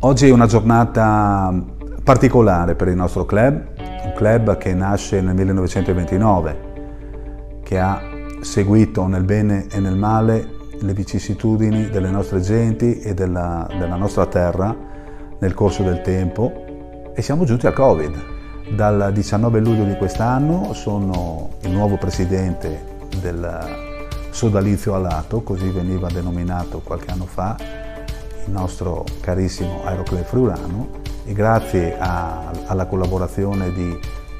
Oggi è una giornata particolare per il nostro club, un club che nasce nel 1929, che ha seguito nel bene e nel male le vicissitudini delle nostre genti e della nostra terra nel corso del tempo, e siamo giunti al Covid. Dal 19 luglio di quest'anno sono il nuovo presidente del sodalizio a lato, così veniva denominato qualche anno fa il nostro carissimo Aeroclub Friulano, e grazie alla collaborazione di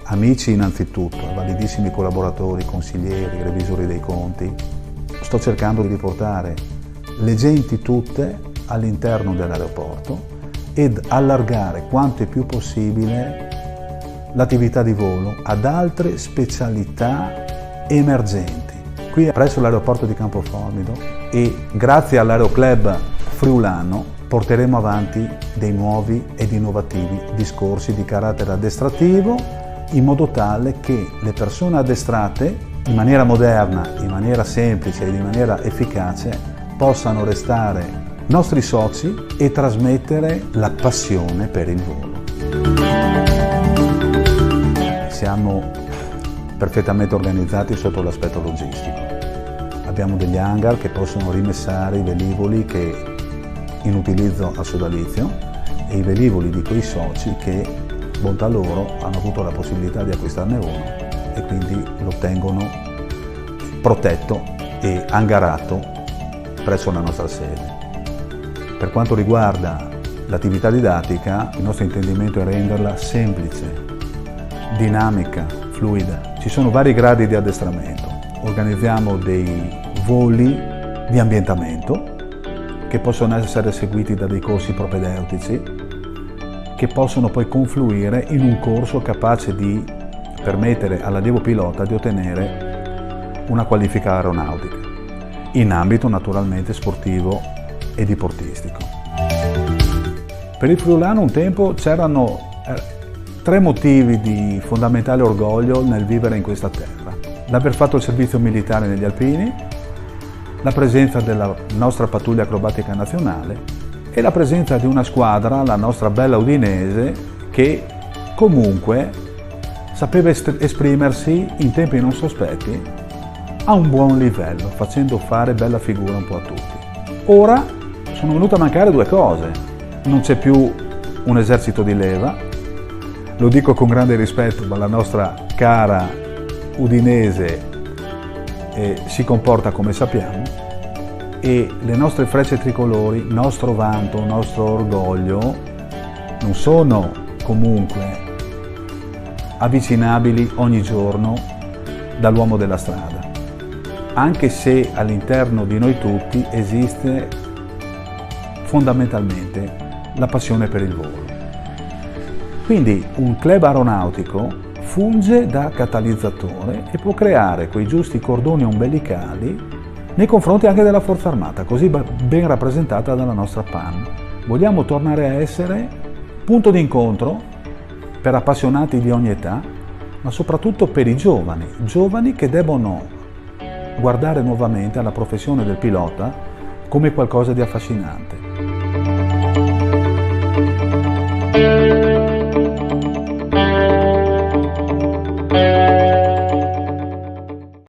amici innanzitutto, validissimi collaboratori, consiglieri, revisori dei conti, sto cercando di riportare le genti tutte all'interno dell'aeroporto ed allargare quanto è più possibile l'attività di volo ad altre specialità emergenti. Qui presso l'aeroporto di Campoformido, e grazie all'Aeroclub Friulano porteremo avanti dei nuovi ed innovativi discorsi di carattere addestrativo, in modo tale che le persone addestrate in maniera moderna, in maniera semplice ed in maniera efficace possano restare nostri soci e trasmettere la passione per il volo. Siamo perfettamente organizzati sotto l'aspetto logistico. Abbiamo degli hangar che possono rimessare i velivoli che in utilizzo al sodalizio e i velivoli di quei soci che, bontà loro, hanno avuto la possibilità di acquistarne uno e quindi lo tengono protetto e hangarato presso la nostra sede. Per quanto riguarda l'attività didattica, il nostro intendimento è renderla semplice, dinamica, fluida. Ci sono vari gradi di addestramento. Organizziamo dei voli di ambientamento che possono essere seguiti da dei corsi propedeutici che possono poi confluire in un corso capace di permettere all'allievo pilota di ottenere una qualifica aeronautica in ambito naturalmente sportivo e diportistico. Per il Friulano un tempo c'erano 3 motivi di fondamentale orgoglio nel vivere in questa terra: l'aver fatto il servizio militare negli Alpini, la presenza della nostra pattuglia acrobatica nazionale e la presenza di una squadra, la nostra bella Udinese, che comunque sapeva esprimersi in tempi non sospetti a un buon livello, facendo fare bella figura un po' a tutti. Ora sono venute a mancare 2 cose: non c'è più un esercito di leva, lo dico con grande rispetto, ma la nostra cara Udinese si comporta come sappiamo, e le nostre frecce tricolori, nostro vanto, nostro orgoglio, non sono comunque avvicinabili ogni giorno dall'uomo della strada, anche se all'interno di noi tutti esiste fondamentalmente la passione per il volo. Quindi un club aeronautico funge da catalizzatore e può creare quei giusti cordoni ombelicali nei confronti anche della Forza Armata, così ben rappresentata dalla nostra PAN. Vogliamo tornare a essere punto di incontro per appassionati di ogni età, ma soprattutto per i giovani che debbono guardare nuovamente alla professione del pilota come qualcosa di affascinante.